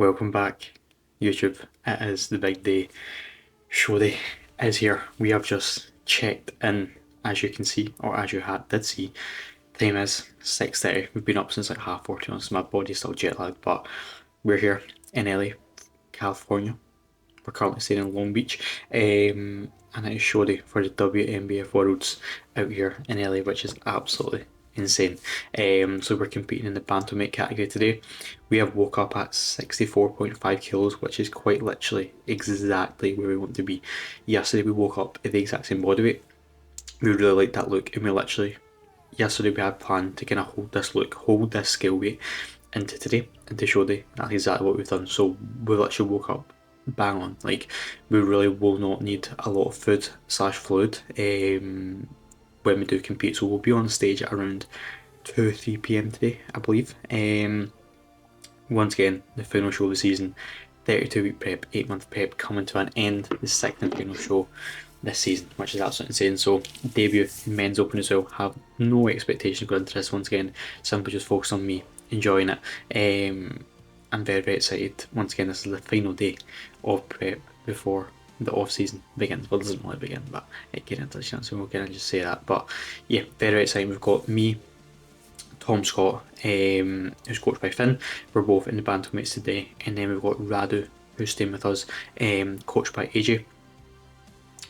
Welcome back, YouTube. It is the big day. Show day is here. We have just checked in, as you can see, or as you did see. Time is 6:30. We've been up since like 4:30, to be honest. My body's still jet lagged, but we're here in LA, California. We're currently staying in Long Beach, and it is show day for the WNBF Worlds out here in LA, which is absolutely insane. So we're competing in the bantamweight category today. We have woke up at 64.5 kilos, which is quite literally exactly where we want to be. Yesterday we woke up at the exact same body weight. We really liked that look, and we literally yesterday we had planned to kind of hold this look, hold this scale weight into today, into show day. That's exactly what we've done. So we literally woke up bang on. Like, we really will not need a lot of food slash fluid when we do compete. So we'll be on stage at around 2-3 p.m. today, I believe. Once again, the final show of the season, 32-week prep, 8-month prep coming to an end, the second and final show this season, which is absolutely insane. So debut men's open as well. Have no expectations going into this. Once again, simply just focus on me enjoying it. I'm very, very excited. Once again, this is the final day of prep before the off season begins. Well, it doesn't really begin, but it get into the chance, so we'll kind of just say that. But yeah, very exciting. We've got me, Tom Scott, who's coached by Finn. We're both in the bantamweights today, and then we've got Radu, who's staying with us, coached by AJ,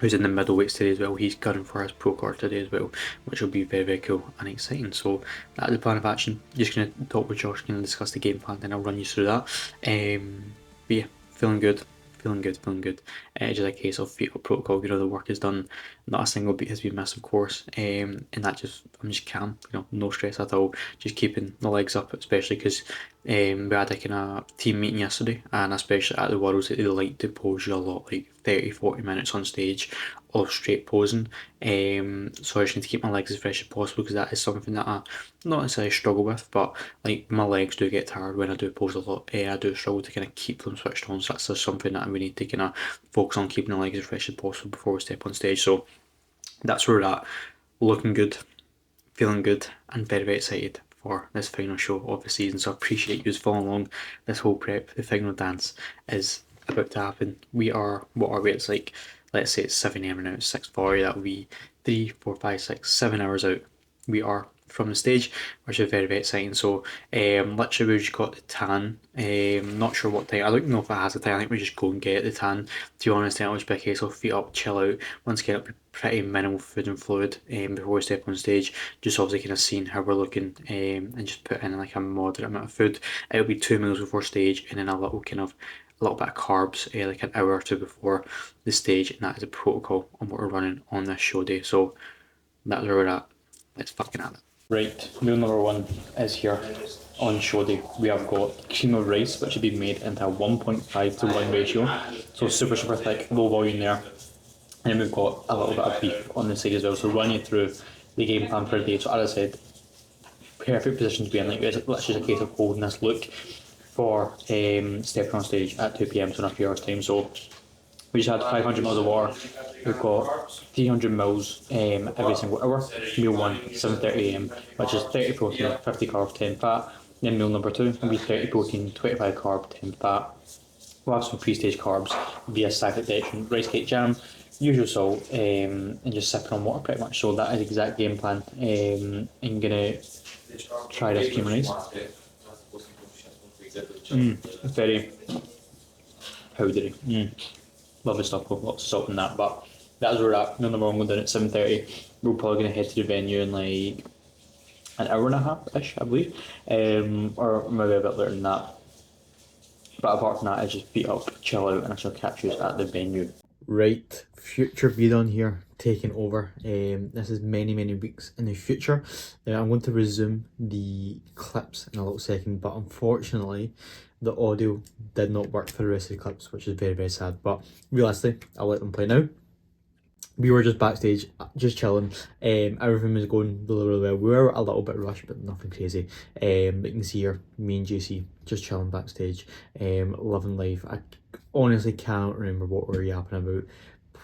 who's in the middleweights today as well. He's gunning for his pro card today as well, which will be very, very cool and exciting. So that's the plan of action. Just going to talk with Josh, going to discuss the game plan, then I'll run you through that. But yeah, feeling good. Just a case of feet up protocol. The work is done. Not a single beat has been missed, of course. And I'm just calm. No stress at all. Just keeping the legs up, especially because we had a kind of team meeting yesterday, and especially at the Worlds, they like to pose you a lot, like 30-40 minutes on stage of straight posing. So I just need to keep my legs as fresh as possible, because that is something that I not necessarily struggle with, but like my legs do get tired when I do pose a lot. I do struggle to kind of keep them switched on, so that's just something that we need to kind of focus on, keeping the legs as fresh as possible before we step on stage. So that's where we're at. Looking good, feeling good, and very, very excited for this final show of the season. So I appreciate you following along this whole prep. The final dance is about to happen. We are, what are we? It's like, let's say it's 7 a.m. now, it's 6:40. That will be 3, 4, 5, 6, 7 hours out. We are from the stage, which is very, very exciting. So literally we just got the tan. Not sure what time. I don't know if it has a tan. I think we just go and get the tan. To be honest, it'll just be a case of feet up, chill out. Once again, it'll be pretty minimal food and fluid before we step on stage. Just obviously kind of seeing how we're looking, and just put in like a moderate amount of food. It'll be 2 meals before stage, and then a little bit of carbs, like an hour or two before the stage, and that is a protocol on what we're running on this show day. So that's where we're at. Let's fucking have it. Right, meal number 1 is here on show day. We have got cream of rice, which has been made into a 1.5-to-1 ratio. So super, super thick, low volume there. And then we've got a little bit of beef on the side as well. So run you through the game plan for the day. So as I said, perfect position to be in. Like, it's literally a case of holding this look for stepping on stage at 2 p.m. so in a few hours time. So we just had 500 mils of water. We've got 300 mils every single hour. Meal 1, 7:30 a.m, which is 30 protein, 50 carbs, 10 fat. Then meal number 2 will be 30 protein, 25 carb, 10 fat. We'll have some pre-stage carbs via cyclic dextrin, rice cake jam, usual salt, and just sipping on water pretty much. So that is the exact game plan. I'm gonna try this cream of rice. Very powdery. Lovely stuff, lots of salt in that, but that's where we're at. Meal number 1 going down at 7:30. We're probably going to head to the venue in like an hour and a half-ish, I believe, or maybe a bit later than that. But apart from that, it's just feet up, chill out, and I shall catch you at the venue. Right, future Vidon here, taking over. This is many, many weeks in the future. I'm going to resume the clips in a little second, but unfortunately, the audio did not work for the rest of the clips, which is very, very sad. But realistically, I'll let them play now. We were just backstage, just chilling. Everything was going really, really well. We were a little bit rushed, but nothing crazy. But you can see here, me and JC just chilling backstage, loving life. I honestly cannot remember what we were yapping about.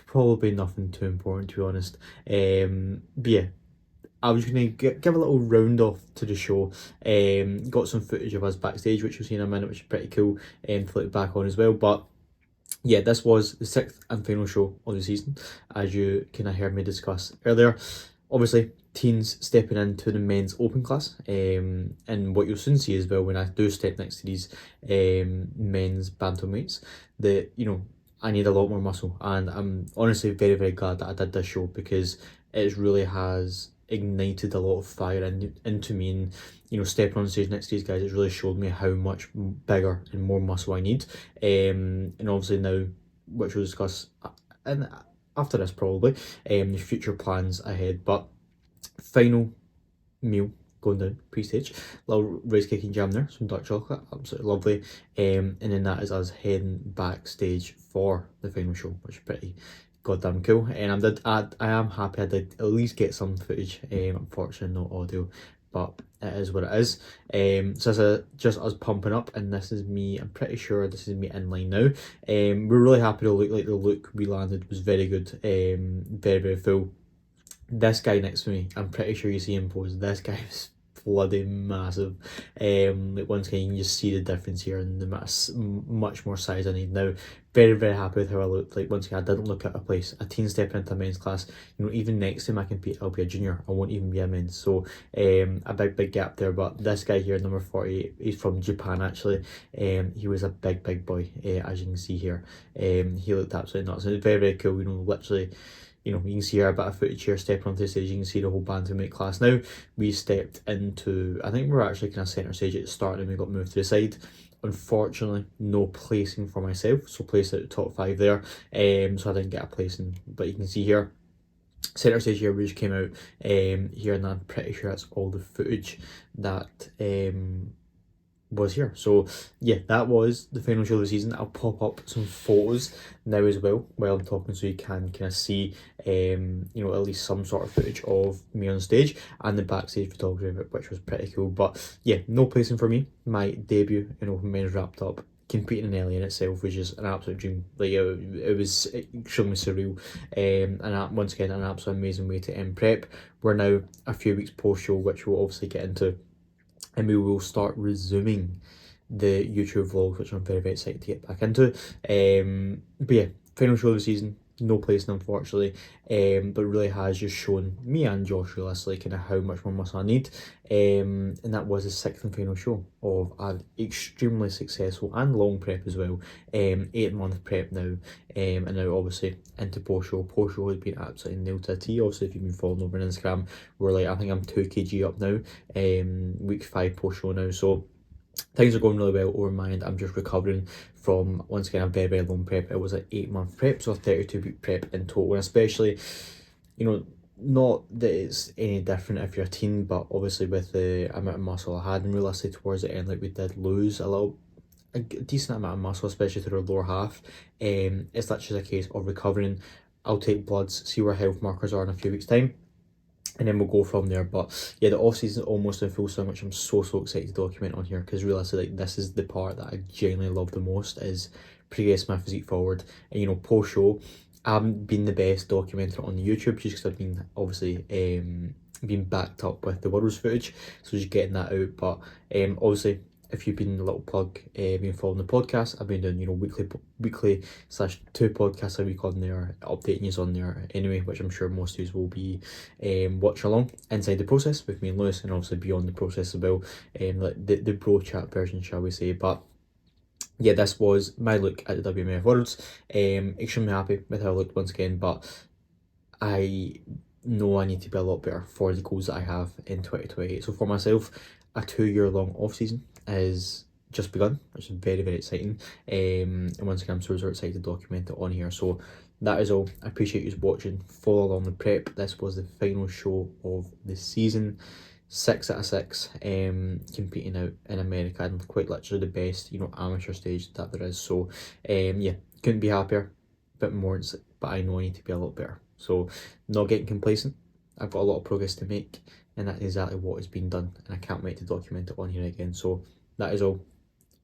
Probably nothing too important, to be honest. But yeah, I was going to give a little round off to the show. Got some footage of us backstage, which you'll see in a minute, which is pretty cool, to flip back on as well. But yeah, this was the sixth and final show of the season, as you kind of heard me discuss earlier. Obviously, teens stepping into the men's open class, and what you'll soon see as well when I do step next to these men's bantamweights, that I need a lot more muscle, and I'm honestly very very glad that I did this show, because it really has ignited a lot of fire into me, and stepping on stage next to these guys, it's really showed me how much bigger and more muscle I need, and obviously now, which we'll discuss and after this probably, the future plans ahead. But final meal going down pre-stage, little rice cake and jam there, some dark chocolate, absolutely lovely, and then that is us heading backstage for the final show, which is pretty goddamn cool. And I am happy I did at least get some footage, unfortunately no audio, but it is what it is. So this is just us pumping up, and this is me, I'm pretty sure this is me in line now. We're really happy to look, like the look we landed was very good, very very full. This guy next to me, I'm pretty sure you see him pose. This guy is bloody massive. Like once again, you can just see the difference here in the much more size I need now. Very very happy with how I looked. Like once again, I didn't look at a place. A teen stepping into a men's class. Even next time I compete, I'll be a junior. I won't even be a men's. So a big gap there. But this guy here, number 48, he's from Japan actually. He was a big boy. As you can see here. He looked absolutely nuts. It's very very cool. Literally. You can see here a bit of footage here, stepping onto the stage. You can see the whole bantamweight class. Now we stepped into, I think we were actually kind of centre stage at the start, and we got moved to the side. Unfortunately, no placing for myself, so placed at the top 5 there. So I didn't get a placing, but you can see here, centre stage here, we just came out here, and I'm pretty sure that's all the footage that was here. So yeah, that was the final show of the season. I'll pop up some photos now as well while I'm talking, so you can kind of see at least some sort of footage of me on stage and the backstage photography of it, which was pretty cool. But yeah, no placing for me. My debut in open men's wrapped up. Competing in LA in itself was just an absolute dream. Like it was extremely surreal, and once again an absolute amazing way to end prep. We're now a few weeks post show, which we'll obviously get into, and we will start resuming the YouTube vlogs, which I'm very very excited to get back into. But yeah, final show of the season, no placing unfortunately, but really has just shown me and Josh realistically kind of how much more muscle I need, and that was the 6th and final show of an extremely successful and long prep as well, 8-month prep now, and now obviously into post show. Post show has been absolutely nailed to a T. Obviously if you've been following over on Instagram, we're like, I think I'm 2 kg up now, week 5 post show now, so things are going really well over my end. I'm just recovering from, once again, a very very long prep. It was an 8-month prep, so a 32-week prep in total, and especially not that it's any different if you're a teen, but obviously with the amount of muscle I had, and realistically towards the end, like we did lose a decent amount of muscle, especially to the lower half. It's literally a case of recovering. I'll take bloods, see where health markers are in a few weeks time, and then we'll go from there. But yeah, the off season is almost in full swing, which I'm so excited to document on here, because realistically, like, this is the part that I genuinely love the most, is progress my physique forward. And post show, I haven't been the best documenter on YouTube, just because I've been obviously been backed up with the Worlds footage, so just getting that out. But obviously, if you've been a little plug, been following the podcast, I've been doing weekly slash 2 podcasts a week on there, updating you on there anyway, which I'm sure most of you will be watching along inside the process with me and Lewis, and obviously beyond the process as well, like the bro chat version, shall we say. But yeah, this was my look at the WNBF Worlds. Extremely happy with how I looked once again, but I know I need to be a lot better for the goals that I have in 2028. So for myself, a 2-year long off season is just begun, which is very very exciting. And once again, I'm so excited to document it on here. So that is all. I appreciate you watching. Follow along the prep. This was the final show of the season. 6 out of 6, competing out in America, and quite literally the best amateur stage that there is. So yeah, couldn't be happier. Bit more, but I know I need to be a lot better. So not getting complacent. I've got a lot of progress to make, and that's exactly what has been done, and I can't wait to document it on here again. So that is all.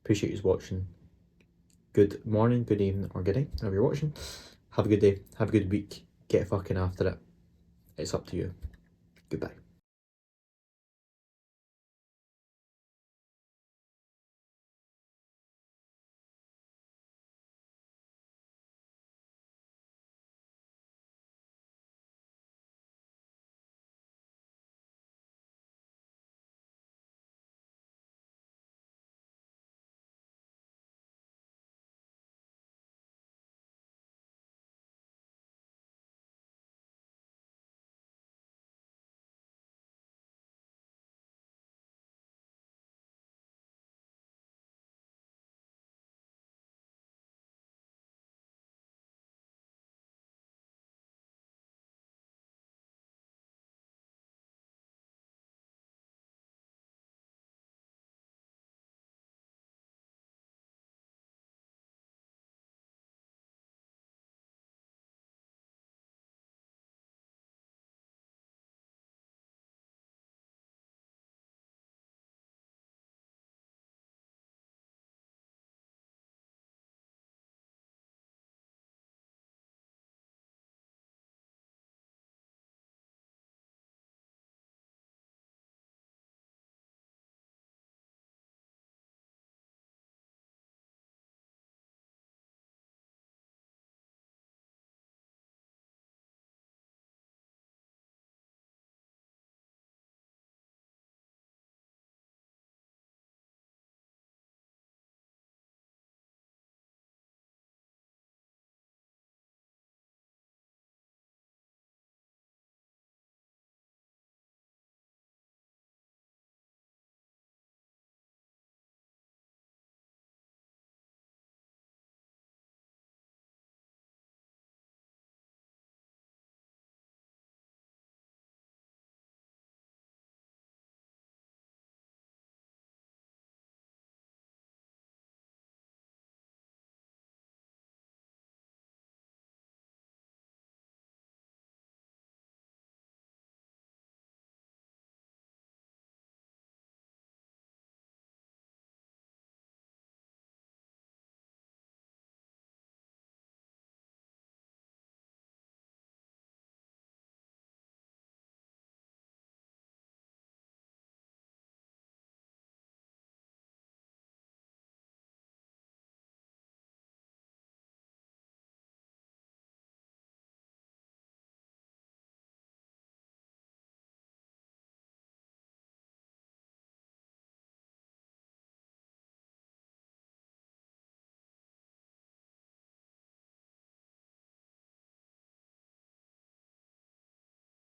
Appreciate you watching. Good morning, good evening, or good night, whenever you're watching. Have a good day, have a good week, get fucking after it. It's up to you. Goodbye.